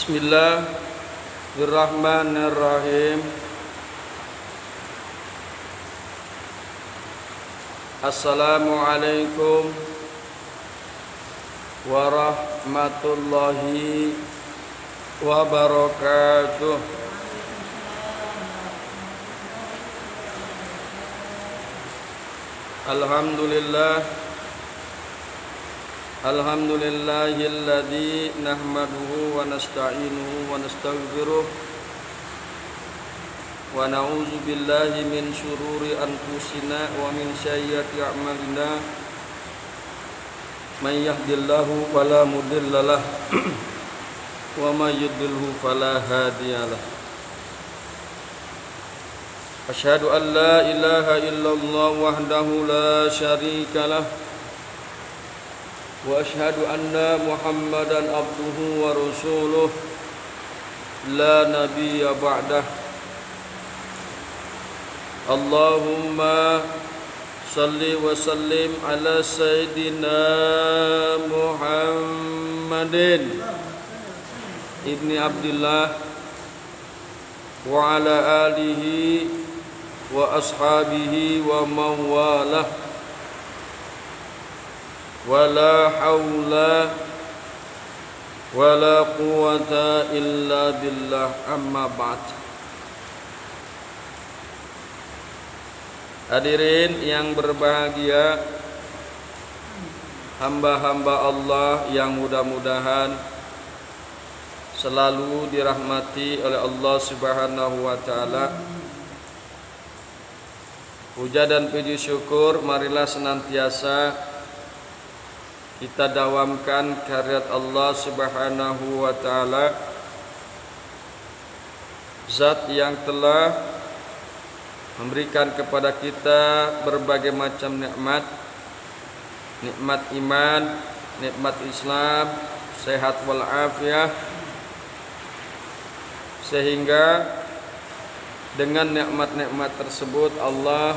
Bismillahirrahmanirrahim. Assalamualaikum warahmatullahi wabarakatuh. Alhamdulillahilladzi nahmaduhu wa nasta'inuhu wa nastaghfiruh wa na'udzu billahi min syururi anfusina wa min sayyiati a'malina. May yahdihillahu fala mudhillalah wa may yudlilhu fala hadiyalah. Asyhadu an la ilaha illallah wahdahu la syarikalah wa asyhadu anna Muhammadan abduhu wa rasuluh la nabiyya ba'dah. Allahumma salli wa sallim ala sayyidina Muhammadin ibni Abdillah wa ala alihi wa ashabihi wa mawalah. Wala haula wala quwata illa billah, amma ba'd. Hadirin yang berbahagia, hamba-hamba Allah yang mudah-mudahan selalu dirahmati oleh Allah Subhanahu wa taala. Puja dan puji syukur marilah senantiasa kita dawamkan kehadirat Allah Subhanahu wa taala, Zat yang telah memberikan kepada kita berbagai macam nikmat, nikmat iman, nikmat Islam, sehat wal afiah, sehingga dengan nikmat-nikmat tersebut Allah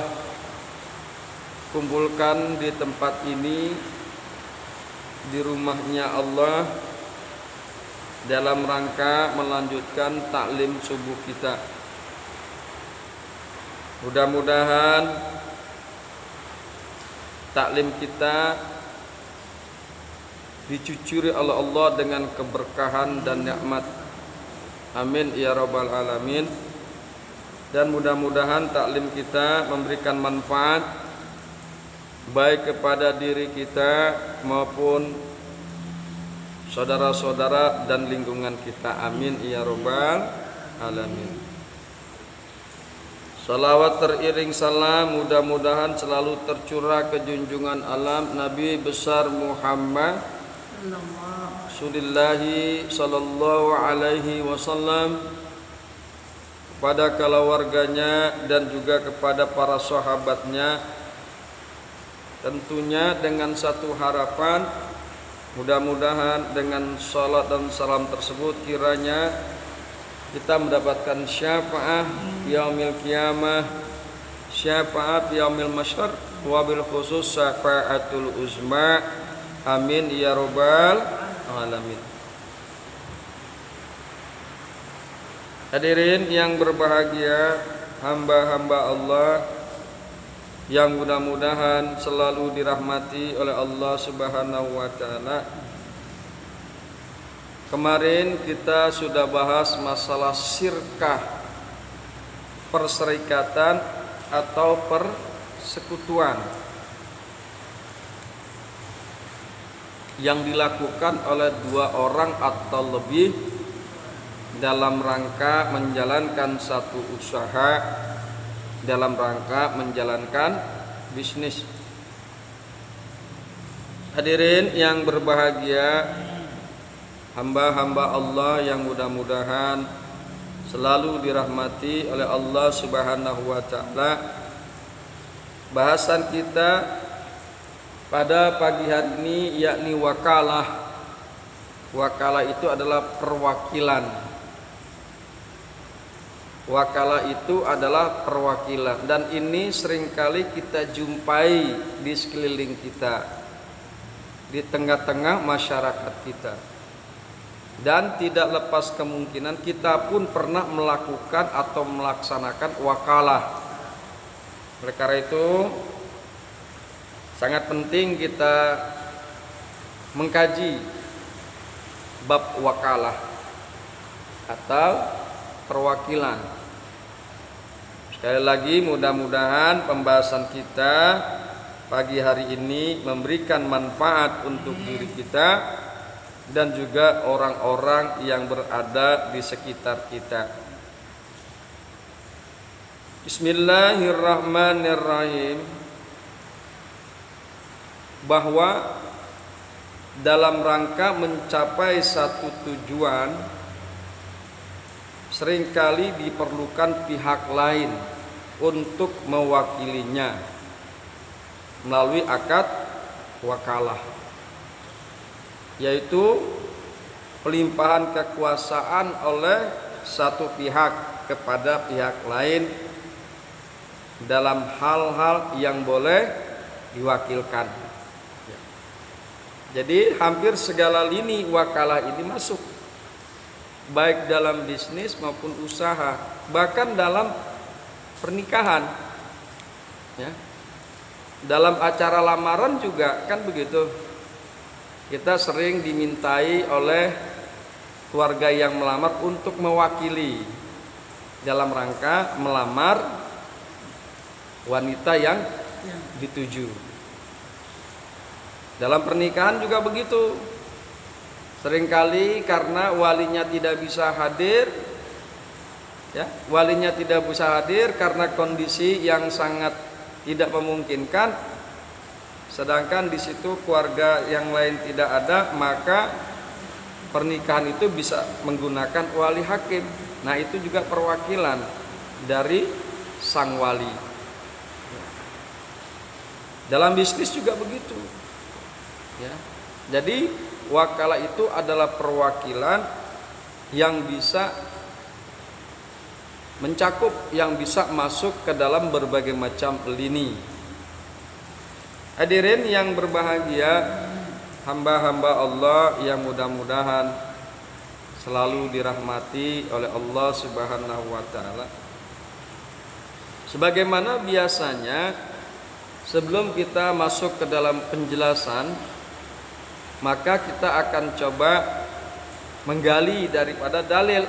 kumpulkan di tempat ini, di rumahnya Allah, dalam rangka melanjutkan taklim subuh kita. Mudah-mudahan taklim kita dicucuri oleh Allah dengan keberkahan dan nikmat. Amin ya rabbal alamin. Dan mudah-mudahan taklim kita memberikan manfaat baik kepada diri kita maupun saudara-saudara dan lingkungan kita. Amin ya rabbal alamin. Salawat teriring salam mudah-mudahan selalu tercurah ke junjungan alam Nabi besar Muhammad Rasulullahi sallallahu alaihi wasallam, kepada keluarganya dan juga kepada para sahabatnya. Tentunya dengan satu harapan, mudah-mudahan dengan salat dan salam tersebut kiranya kita mendapatkan syafaat yaumil qiyamah, syafaat yaumil mahsyar, wabil khusus syafaatul uzma. Amin ya rabbal alamin. Hadirin yang berbahagia, hamba-hamba Allah yang mudah-mudahan selalu dirahmati oleh Allah Subhanahu wa taala. Kemarin kita sudah bahas masalah syirkah, perserikatan atau persekutuan yang dilakukan oleh dua orang atau lebih dalam rangka menjalankan satu usaha, dalam rangka menjalankan bisnis. Hadirin yang berbahagia, hamba-hamba Allah yang mudah-mudahan selalu dirahmati oleh Allah Subhanahu wa taala. Bahasan kita pada pagi hari ini yakni wakalah. Wakalah itu adalah perwakilan. Wakalah itu adalah perwakilan, dan ini seringkali kita jumpai di sekeliling kita, di tengah-tengah masyarakat kita. Dan tidak lepas kemungkinan kita pun pernah melakukan atau melaksanakan wakalah. Oleh karena itu sangat penting kita mengkaji bab wakalah atau perwakilan. Sekali lagi mudah-mudahan pembahasan kita pagi hari ini memberikan manfaat untuk diri kita dan juga orang-orang yang berada di sekitar kita. Bismillahirrahmanirrahim. Bahwa dalam rangka mencapai satu tujuan seringkali diperlukan pihak lain untuk mewakilinya melalui akad wakalah, yaitu pelimpahan kekuasaan oleh satu pihak kepada pihak lain dalam hal-hal yang boleh diwakilkan. Jadi hampir segala lini wakalah ini masuk, baik dalam bisnis maupun usaha, bahkan dalam pernikahan, ya. Dalam acara lamaran juga kan begitu. Kita sering dimintai oleh keluarga yang melamar untuk mewakili dalam rangka melamar wanita yang dituju. Dalam pernikahan juga begitu. Seringkali karena walinya tidak bisa hadir, ya, walinya tidak bisa hadir karena kondisi yang sangat tidak memungkinkan, sedangkan di situ keluarga yang lain tidak ada, maka pernikahan itu bisa menggunakan wali hakim. Nah, itu juga perwakilan dari sang wali. Dalam bisnis juga begitu, ya. Jadi wakalah itu adalah perwakilan yang bisa mencakup, yang bisa masuk ke dalam berbagai macam lini. Hadirin yang berbahagia, hamba-hamba Allah yang mudah-mudahan selalu dirahmati oleh Allah Subhanahu wa taala. Sebagaimana biasanya, sebelum kita masuk ke dalam penjelasan, maka kita akan coba menggali daripada dalil.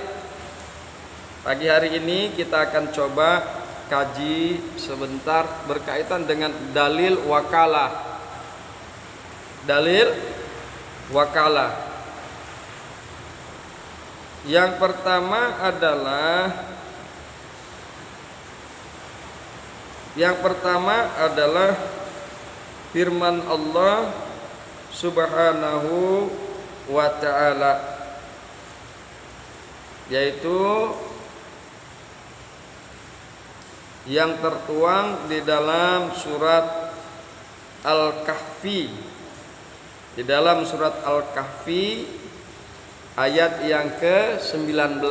Pagi hari ini kita akan coba kaji sebentar berkaitan dengan dalil wakalah. Dalil wakalah. Yang pertama adalah firman Allah Subhanahu wa ta'ala, yaitu yang tertuang di dalam surat Al-Kahfi. Di dalam surat Al-Kahfi ayat yang ke-19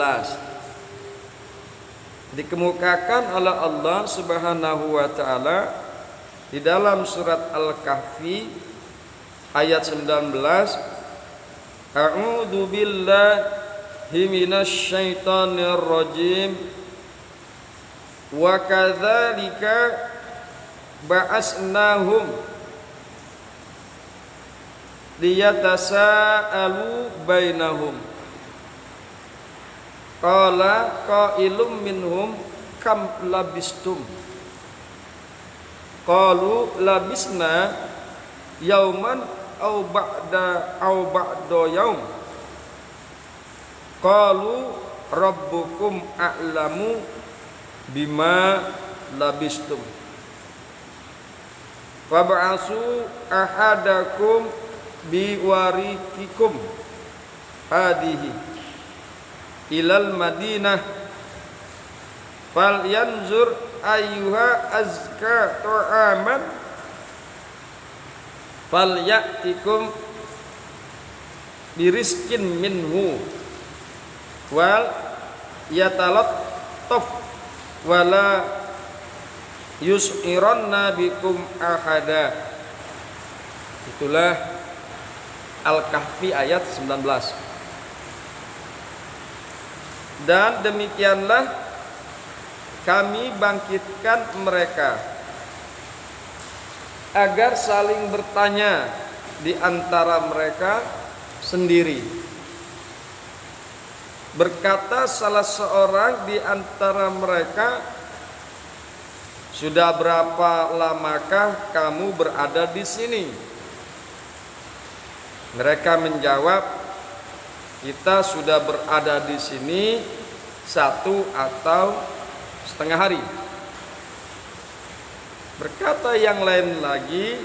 dikemukakan oleh Allah Subhanahu wa taala di dalam surat Al-Kahfi ayat 19, A'udzu billahi minasy syaithanir rajim. Wa kadzalika ba'asnahum liyatasaalu bainahum. Qala qailum minhum kam labistum. Qalu labisna yauman aw ba'da yaum. Qalu rabbukum a'lamu bima labistum fab'asu ahadakum biwarikikum hadihi ilal madinah falyanzur ayyuha azka ta'aman falyatikum biriskin minhu wal yatalattaf wala yus'iranna bikum ahada. Itulah Al-Kahfi ayat 19. Dan demikianlah kami bangkitkan mereka agar saling bertanya di antara mereka sendiri. Berkata salah seorang di antara mereka, sudah berapa lamakah kamu berada di sini? Mereka menjawab, kita sudah berada di sini 1 atau setengah hari. Berkata yang lain lagi,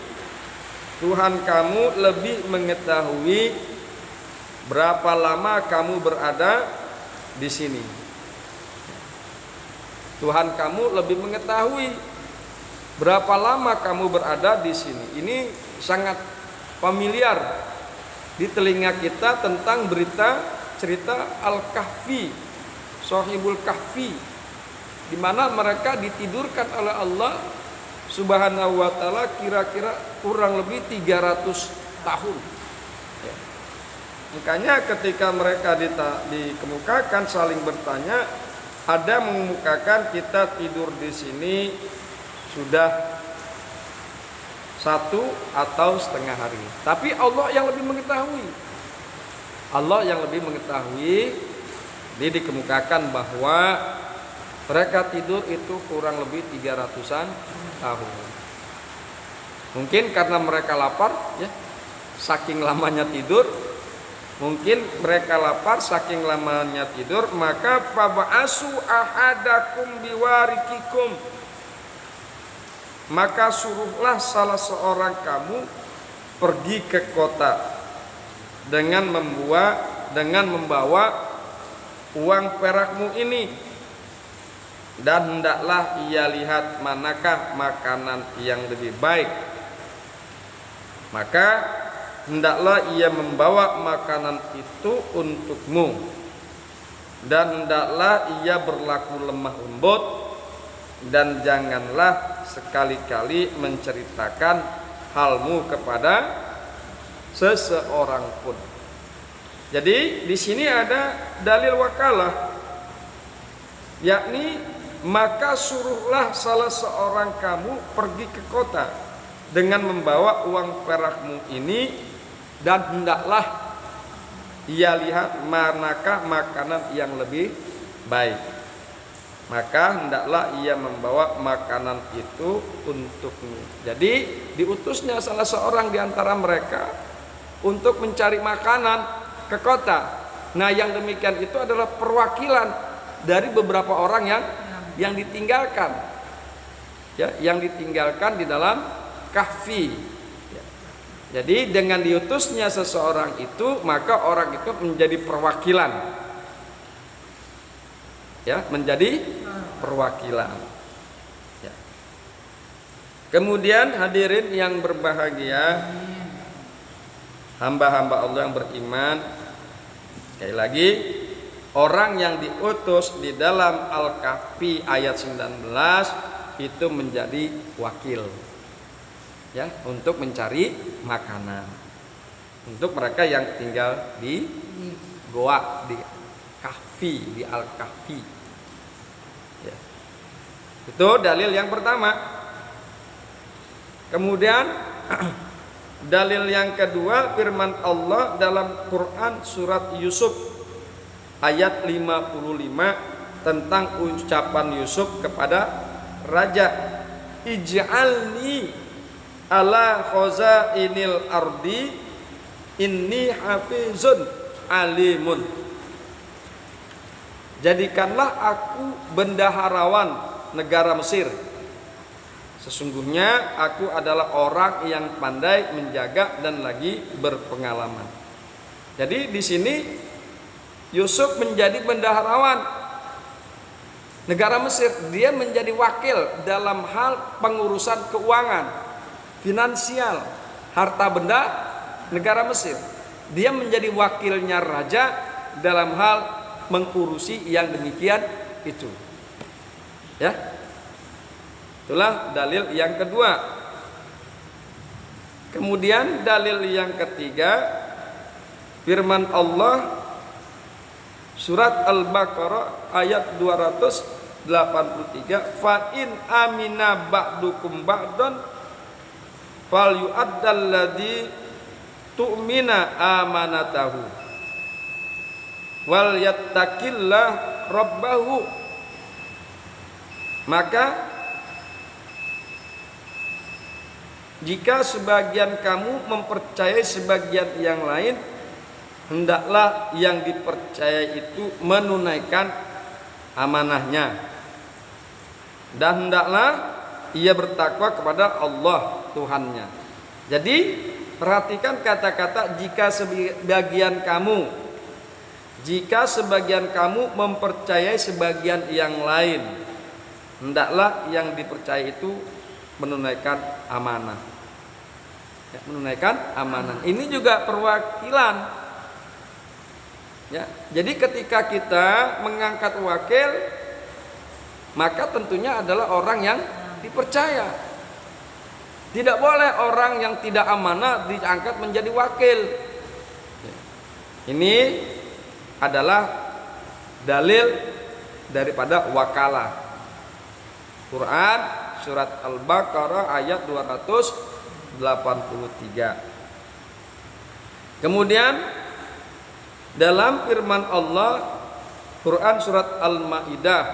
Tuhan kamu lebih mengetahui berapa lama kamu berada di sini. Tuhan kamu lebih mengetahui berapa lama kamu berada di sini. Ini sangat familiar di telinga kita tentang berita cerita Al-Kahfi, Shahibul Kahfi, di mana mereka ditidurkan oleh Allah Subhanahu wa taala kira-kira kurang lebih 300 tahun. Ya. Makanya ketika mereka dikemukakan saling bertanya, ada mengemukakan kita tidur di sini sudah 1 atau setengah hari. Tapi Allah yang lebih mengetahui. Allah yang lebih mengetahui. Ini dikemukakan bahwa mereka tidur itu kurang lebih 300-an tahun. Mungkin karena mereka lapar, ya, saking lamanya tidur. Mungkin mereka lapar saking lamanya tidur, maka faba'asu ahadakum biwarikikum, maka suruhlah salah seorang kamu pergi ke kota dengan membawa uang perakmu ini, dan hendaklah ia lihat manakah makanan yang lebih baik, maka hendaklah ia membawa makanan itu untukmu, dan hendaklah ia berlaku lemah lembut, dan janganlah sekali-kali menceritakan halmu kepada seseorang pun. Jadi di sini ada dalil wakalah, yakni maka suruhlah salah seorang kamu pergi ke kota dengan membawa uang perakmu ini, dan hendaklah ia lihat manakah makanan yang lebih baik, maka hendaklah ia membawa makanan itu untukmu. Jadi diutusnya salah seorang di antara mereka untuk mencari makanan ke kota. Nah, yang demikian itu adalah perwakilan dari beberapa orang yang ditinggalkan, ya, yang ditinggalkan di dalam kahfi. Jadi dengan diutusnya seseorang itu, maka orang itu menjadi perwakilan, ya, menjadi perwakilan. Ya. Kemudian hadirin yang berbahagia, hamba-hamba Allah yang beriman, sekali lagi, orang yang diutus di dalam Al-Kahfi ayat 19 itu menjadi wakil, ya, untuk mencari makanan untuk mereka yang tinggal di goa, di kahfi, di Al-Kahfi, ya. Itu dalil yang pertama. Kemudian dalil yang kedua, firman Allah dalam Quran surat Yusuf ayat 55 tentang ucapan Yusuf kepada raja, ij'alni ala khazainil ardi inni hafizun alimun. Jadikanlah aku bendaharawan negara Mesir. Sesungguhnya aku adalah orang yang pandai menjaga dan lagi berpengalaman. Jadi di sini Yusuf menjadi bendaharawan negara Mesir. Dia menjadi wakil dalam hal pengurusan keuangan, finansial, harta benda negara Mesir. Dia menjadi wakilnya raja dalam hal mengurusi yang demikian itu, ya. Itulah dalil yang kedua. Kemudian dalil yang ketiga, firman Allah Surat Al-Baqarah ayat 283, fa in amina ba'dukum ba'dan fal yu'addal ladzi tu'mina amanatahu wal yattaqillah rabbahu. Maka jika sebagian kamu mempercayai sebagian yang lain, hendaklah yang dipercaya itu menunaikan amanahnya, dan hendaklah ia bertakwa kepada Allah Tuhannya. Jadi perhatikan kata-kata jika sebagian kamu mempercayai sebagian yang lain, hendaklah yang dipercaya itu menunaikan amanah. Ya, menunaikan amanah. Ini juga perwakilan. Ya, jadi ketika kita mengangkat wakil, maka tentunya adalah orang yang dipercaya. Tidak boleh orang yang tidak amanah diangkat menjadi wakil. Ini adalah dalil daripada wakalah. Quran surat Al-Baqarah ayat 283. Kemudian dalam firman Allah, Quran surat Al-Maidah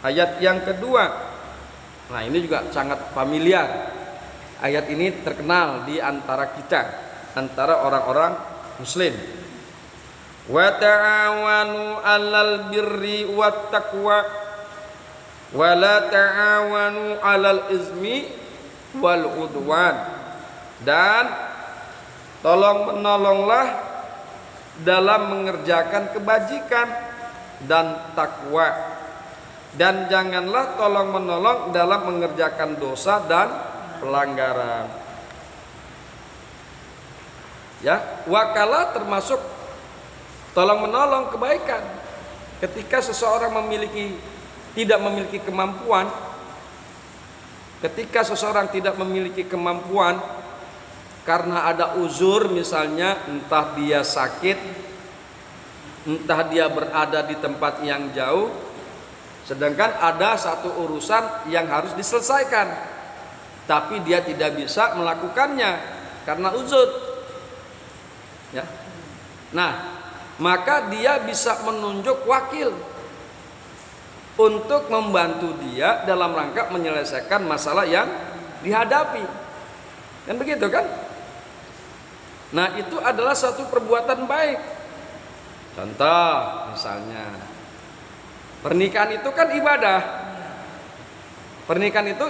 ayat yang kedua. Nah, ini juga sangat familiar. Ayat ini terkenal di antara kita, antara orang-orang muslim. Wa ta'awanu 'alal birri wat taqwa wa la ta'awanu 'alal izmi wal udwan. Dan tolong menolonglah dalam mengerjakan kebajikan dan takwa, dan janganlah tolong menolong dalam mengerjakan dosa dan pelanggaran. Ya, wakalah termasuk tolong menolong kebaikan. Ketika seseorang tidak memiliki kemampuan, ketika seseorang tidak memiliki kemampuan karena ada uzur, misalnya entah dia sakit, entah dia berada di tempat yang jauh, sedangkan ada satu urusan yang harus diselesaikan, tapi dia tidak bisa melakukannya karena uzur. Ya. Nah, maka dia bisa menunjuk wakil untuk membantu dia dalam rangka menyelesaikan masalah yang dihadapi. Kan begitu kan? Nah, itu adalah satu perbuatan baik. Contoh misalnya, pernikahan itu kan ibadah. Pernikahan itu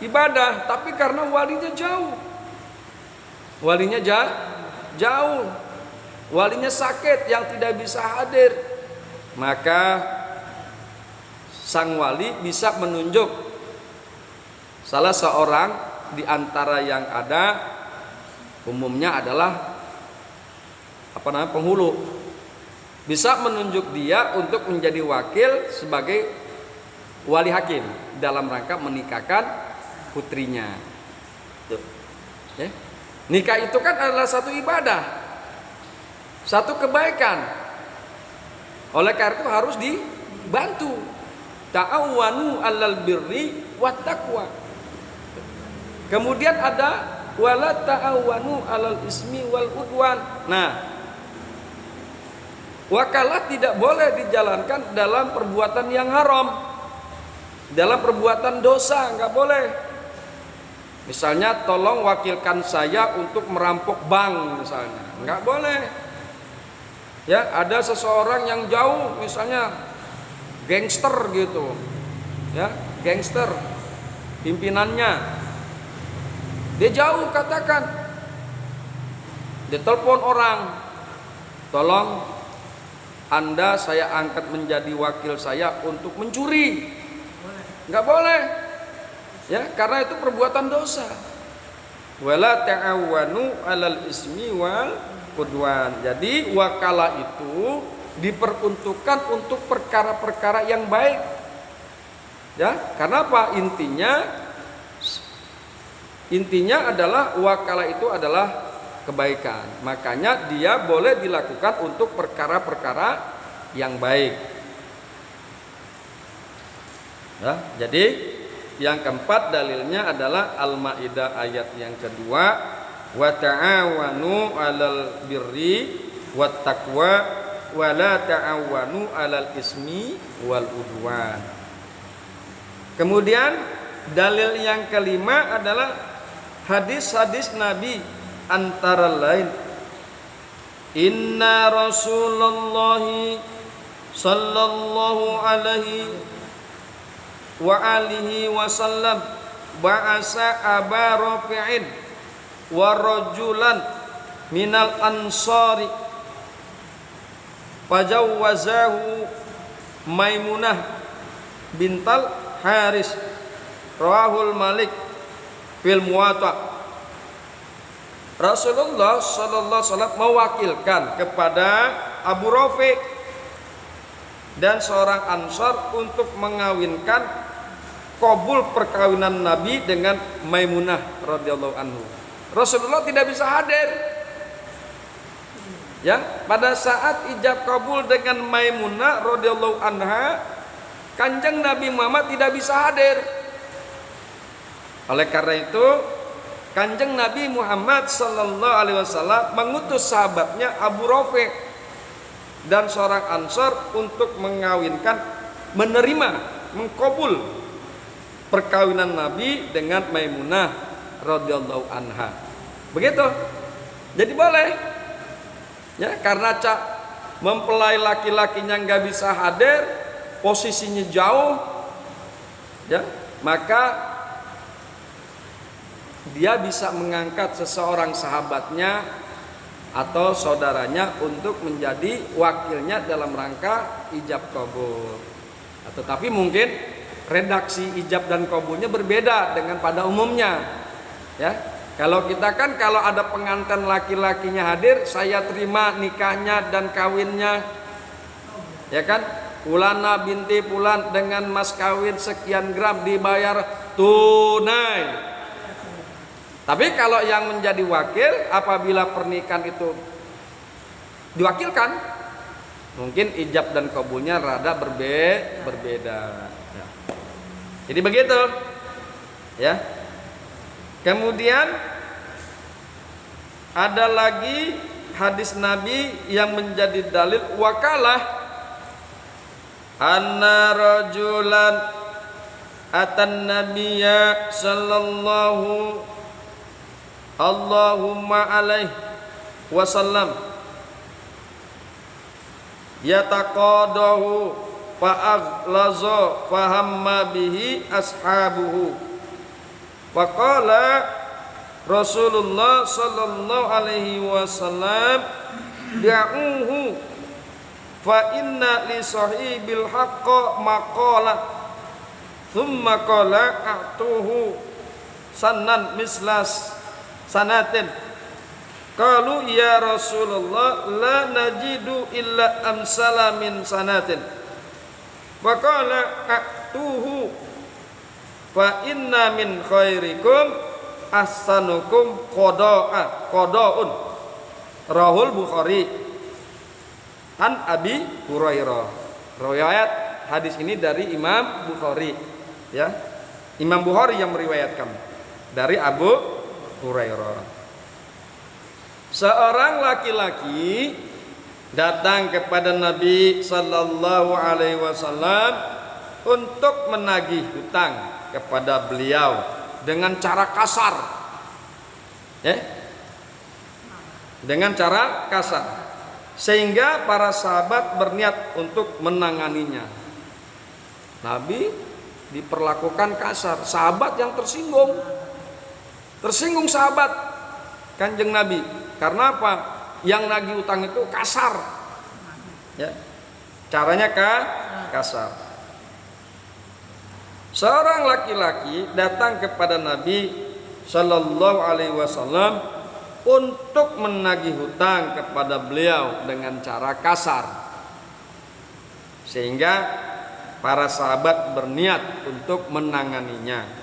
ibadah, tapi karena walinya jauh. Walinya jauh. Walinya sakit yang tidak bisa hadir. Maka sang wali bisa menunjuk salah seorang di antara yang ada, umumnya adalah penghulu, bisa menunjuk dia untuk menjadi wakil sebagai wali hakim dalam rangka menikahkan putrinya. Tuh. Ya. Nikah itu kan adalah satu ibadah, satu kebaikan. Oleh karena itu harus dibantu. Ta'awanu 'alal birri wat taqwa. Kemudian ada wala ta'awanu 'alal ismi wal udwan. Nah, wakalah tidak boleh dijalankan dalam perbuatan yang haram, dalam perbuatan dosa, nggak boleh. Misalnya, tolong wakilkan saya untuk merampok bank, misalnya, nggak boleh. Ya, ada seseorang yang jauh, misalnya gangster gitu, ya, gangster pimpinannya, dia jauh, katakan, dia telepon orang, tolong Anda saya angkat menjadi wakil saya untuk mencuri. Nggak boleh, ya, karena itu perbuatan dosa. Wala ta'awanu 'alal ismi wal udwan. Jadi wakalah itu diperuntukkan untuk perkara-perkara yang baik. Ya, karena apa? Intinya adalah wakalah itu adalah kebaikan. Makanya dia boleh dilakukan untuk perkara-perkara yang baik. Ya, jadi yang keempat dalilnya adalah Al-Maidah ayat yang kedua, wa ta'awanu 'alal birri wat taqwa wa la ta'awanu 'alal ismi wal udwan. Kemudian dalil yang kelima adalah hadis-hadis Nabi, antara lain inna Rasulullah sallallahu alaihi wa alihi wasallam ba'asa Aba Rafi'in wa rajulan minal ansari fajawwazahu Maimunah bintal Haris rawahul Malik fil Muwatta. Rasulullah sallallahu alaihi wasallam mewakilkan kepada Abu Rafi dan seorang Ansar untuk mengawinkan kabul perkawinan Nabi dengan Maimunah radhiyallahu anhu. Rasulullah tidak bisa hadir. Ya, pada saat ijab kabul dengan Maimunah radhiyallahu anha, Kanjeng Nabi Muhammad tidak bisa hadir. Oleh karena itu, Kanjeng Nabi Muhammad sallallahu alaihi wasallam mengutus sahabatnya Abu Rafi dan seorang Ansar untuk mengawinkan, menerima, mengkabul perkawinan Nabi dengan Maimunah radhiyallahu anha. Begitu. Jadi boleh. Ya, karena mempelai laki-lakinya nggak bisa hadir, posisinya jauh, ya, maka dia bisa mengangkat seseorang sahabatnya atau saudaranya untuk menjadi wakilnya dalam rangka ijab kabul. Tetapi mungkin redaksi ijab dan kabulnya berbeda dengan pada umumnya. Ya, kalau kita kan kalau ada pengantin laki-lakinya hadir, saya terima nikahnya dan kawinnya, ya kan? Fulana binti Fulan dengan mas kawin sekian gram dibayar tunai. Tapi kalau yang menjadi wakil apabila pernikahan itu diwakilkan, mungkin ijab dan kabulnya rada berbeda. Ya. Jadi begitu, ya. Kemudian ada lagi hadis Nabi yang menjadi dalil wakalah, anna rajulan atan nabiyya sallallahu Allahumma alaihi wasallam yataqadahu fa'aglaza fahamma bihi ashabuhu faqala Rasulullah sallallahu alaihi wasallam da'uhu fa inna li sahibil haqqa maqala thumma qala a'tuhu sanan mislas sanatin. Qalu ya Rasulullah la najidu illa amsala min sanatin. Wa qala a'tuhu fa inna min khairikum ahsanukum qada'un. Rahul Bukhari an Abi Hurairah. Riwayat hadis ini dari Imam Bukhari, ya. Imam Bukhari yang meriwayatkan dari Abu Hurairah. Seorang laki-laki datang kepada Nabi sallallahu alaihi wasallam untuk menagih hutang kepada beliau dengan cara kasar. Ya? Dengan cara kasar. Sehingga para sahabat berniat untuk menanganinya. Nabi diperlakukan kasar, sahabat yang tersinggung sahabat Kanjeng Nabi. Karena apa? Yang nagih utang itu kasar, ya, caranya kasar. Seorang laki-laki datang kepada Nabi Sallallahu Alaihi Wasallam untuk menagih hutang kepada beliau dengan cara kasar, sehingga para sahabat berniat untuk menanganinya.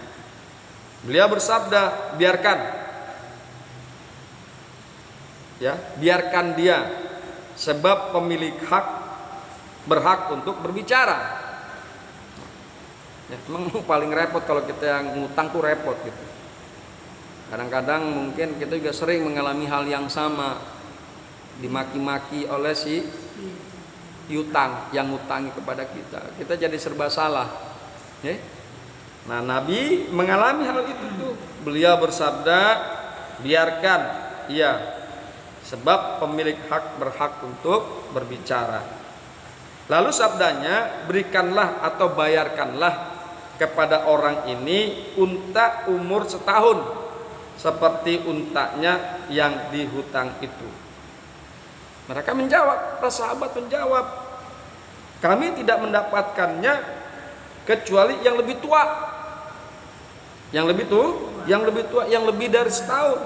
Beliau bersabda, biarkan, ya, biarkan dia, sebab pemilik hak berhak untuk berbicara. Ya, memang paling repot kalau kita yang ngutang tuh repot gitu. Kadang-kadang mungkin kita juga sering mengalami hal yang sama, dimaki-maki oleh si piutang yang ngutangi kepada kita. Kita jadi serba salah. Ya. Nah, Nabi mengalami hal itu tuh. Beliau bersabda, biarkan, iya, sebab pemilik hak berhak untuk berbicara. Lalu sabdanya, berikanlah atau bayarkanlah kepada orang ini unta umur setahun seperti untanya yang dihutang itu. Mereka menjawab, para sahabat menjawab, kami tidak mendapatkannya kecuali yang lebih tua. Yang lebih dari setahun.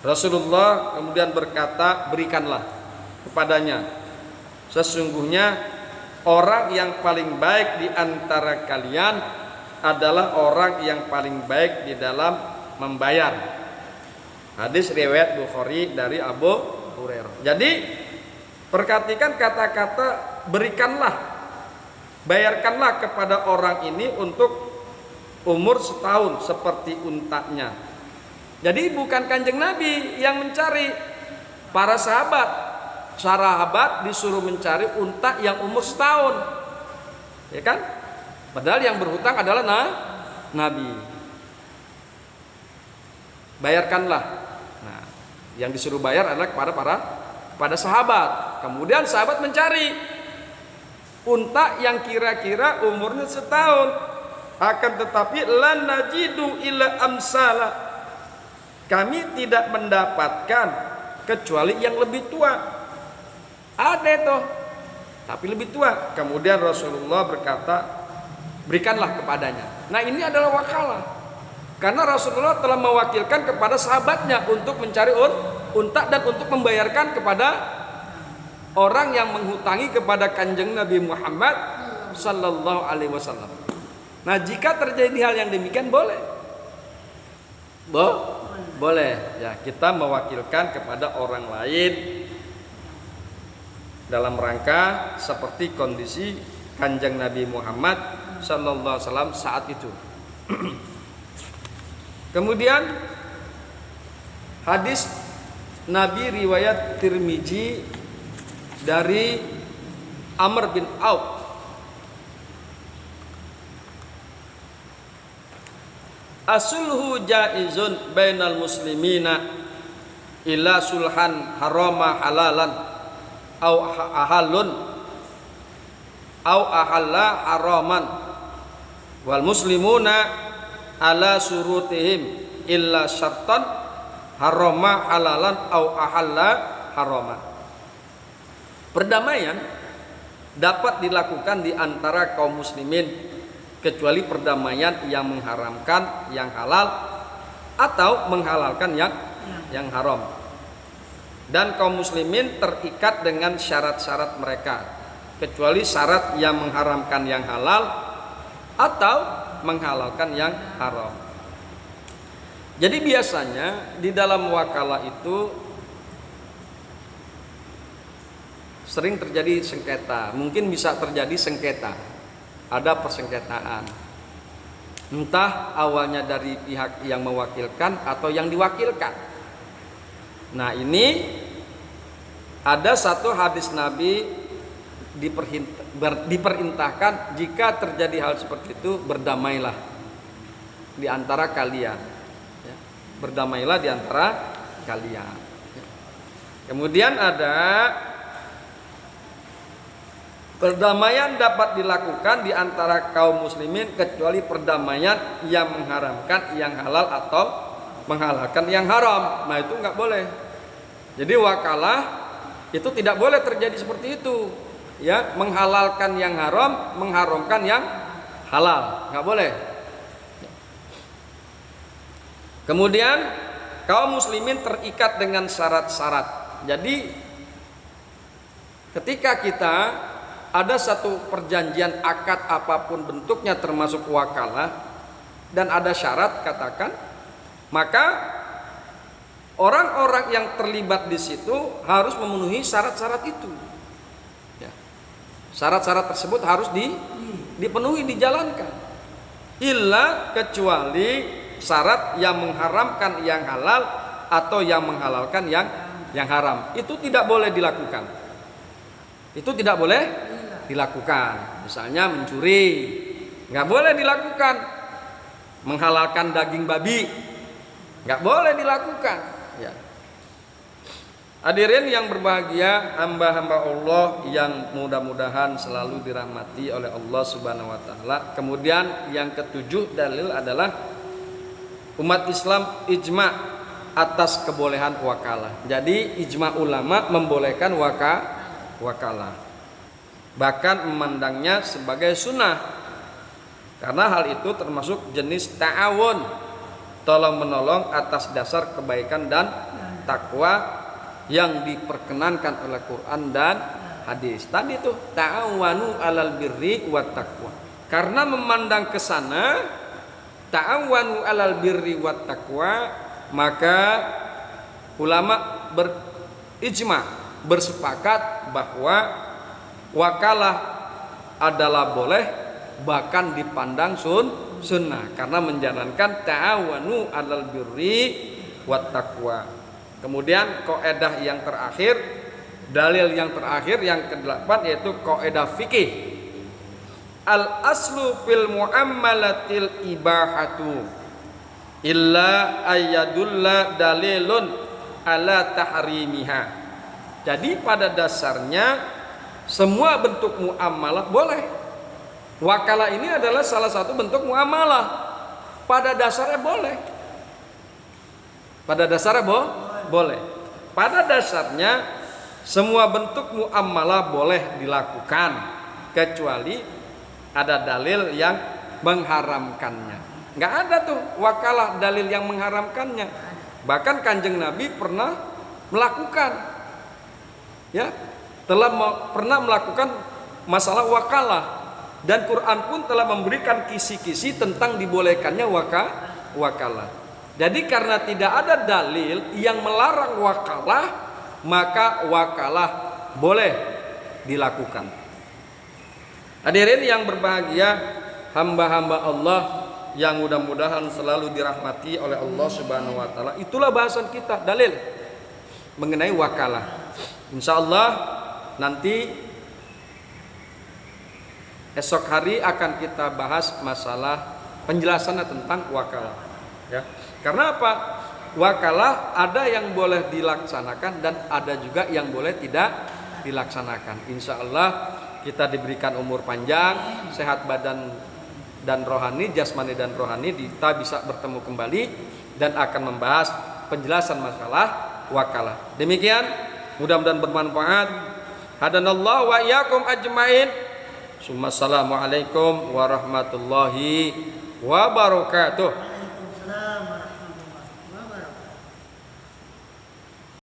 Rasulullah kemudian berkata, berikanlah kepadanya. Sesungguhnya orang yang paling baik di antara kalian adalah orang yang paling baik di dalam membayar. Hadis riwayat Bukhari dari Abu Hurairah. Jadi perhatikan kata-kata berikanlah, bayarkanlah kepada orang ini untuk umur setahun seperti untanya. Jadi bukan Kanjeng Nabi yang mencari, para sahabat disuruh mencari unta yang umur setahun, ya kan? Padahal yang berhutang adalah Nabi. Bayarkanlah. Nah, yang disuruh bayar adalah kepada sahabat. Kemudian sahabat mencari unta yang kira-kira umurnya setahun. Akan tetapi lan najidu illa amsala. Kami tidak mendapatkan kecuali yang lebih tua. Ada itu, tapi lebih tua. Kemudian Rasulullah berkata, berikanlah kepadanya. Nah, ini adalah wakalah, karena Rasulullah telah mewakilkan kepada sahabatnya untuk mencari unta dan untuk membayarkan kepada orang yang menghutangi kepada Kanjeng Nabi Muhammad sallallahu alaihi wasallam. Nah, jika terjadi hal yang demikian boleh, boleh ya, kita mewakilkan kepada orang lain dalam rangka seperti kondisi Kanjeng Nabi Muhammad sallallahu alaihi wasallam saat itu. Kemudian hadis Nabi riwayat Tirmizi dari Amr bin Auf. Asulhu jaizun bainal muslimina ila sulhan harama halalan au ahalun au ahalla haraman wal muslimuna ala surutihim illa syartan harama halalan au ahalla haraman. Perdamaian dapat dilakukan di antara kaum muslimin kecuali perdamaian yang mengharamkan yang halal atau menghalalkan yang haram. Dan kaum muslimin terikat dengan syarat-syarat mereka kecuali syarat yang mengharamkan yang halal atau menghalalkan yang haram. Jadi biasanya di dalam wakalah itu sering terjadi sengketa. Mungkin bisa terjadi sengketa, ada persengketaan, entah awalnya dari pihak yang mewakilkan atau yang diwakilkan. Nah, ini ada satu hadis Nabi diperintahkan jika terjadi hal seperti itu, berdamailah di antara kalian, ya, berdamailah di antara kalian. Kemudian ada perdamaian dapat dilakukan di antara kaum muslimin kecuali perdamaian yang mengharamkan yang halal atau menghalalkan yang haram. Nah, itu nggak boleh. Jadi wakalah itu tidak boleh terjadi seperti itu, ya, menghalalkan yang haram, mengharamkan yang halal, nggak boleh. Kemudian kaum muslimin terikat dengan syarat-syarat. Jadi ketika kita ada satu perjanjian akad apapun bentuknya termasuk wakalah dan ada syarat katakan, maka orang-orang yang terlibat di situ harus memenuhi syarat-syarat itu. Ya. Syarat-syarat tersebut harus dipenuhi, dijalankan. Illa kecuali syarat yang mengharamkan yang halal atau yang menghalalkan yang haram. Itu tidak boleh dilakukan. Itu tidak boleh dilakukan. Misalnya mencuri, nggak boleh dilakukan. Menghalalkan daging babi, nggak boleh dilakukan. Ya. Hadirin yang berbahagia, hamba-hamba Allah yang mudah-mudahan selalu dirahmati oleh Allah Subhanahu wa taala. Kemudian yang ketujuh dalil adalah umat Islam ijma atas kebolehan wakalah. Jadi ijma ulama membolehkan wakalah. Bahkan memandangnya sebagai sunnah. Karena hal itu termasuk jenis ta'awun, tolong menolong atas dasar kebaikan dan takwa yang diperkenankan oleh Quran dan hadis. Tadi tuh ta'awanu 'alal birri wat taqwa. Karena memandang ke sana ta'awanu 'alal birri wat taqwa, maka ulama berijma, bersepakat bahwa wakalah adalah boleh, bahkan dipandang sunnah karena menjalankan ta'awanu 'alal birri wat taqwa. Kemudian kaidah yang terakhir, dalil yang terakhir yang ke-8 yaitu kaidah fikih. Al aslu fil muammalatil ibahatu illa ayadulla dalilun ala tahrimiha. Jadi pada dasarnya semua bentuk muamalah boleh. Wakalah ini adalah salah satu bentuk muamalah. Pada dasarnya boleh. Pada dasarnya boleh. Pada dasarnya semua bentuk muamalah boleh dilakukan kecuali ada dalil yang mengharamkannya. Nggak ada tuh wakalah dalil yang mengharamkannya. Bahkan Kanjeng Nabi pernah melakukan, ya, pernah melakukan masalah wakalah, dan Quran pun telah memberikan kisi-kisi tentang dibolehkannya wakalah. Jadi karena tidak ada dalil yang melarang wakalah, maka wakalah boleh dilakukan. Hadirin yang berbahagia, hamba-hamba Allah yang mudah-mudahan selalu dirahmati oleh Allah Subhanahu wa taala. Itulah bahasan kita, dalil mengenai wakalah. Insyaallah nanti esok hari akan kita bahas masalah penjelasannya tentang wakalah. Ya. Karena apa? Wakalah ada yang boleh dilaksanakan dan ada juga yang boleh tidak dilaksanakan. Insya Allah kita diberikan umur panjang, sehat badan dan rohani, jasmani dan rohani, kita bisa bertemu kembali dan akan membahas penjelasan masalah wakalah. Demikian, mudah-mudahan bermanfaat. Hadanallahu wa iyyakum ajmain. Assalamualaikum warahmatullahi wabarakatuh.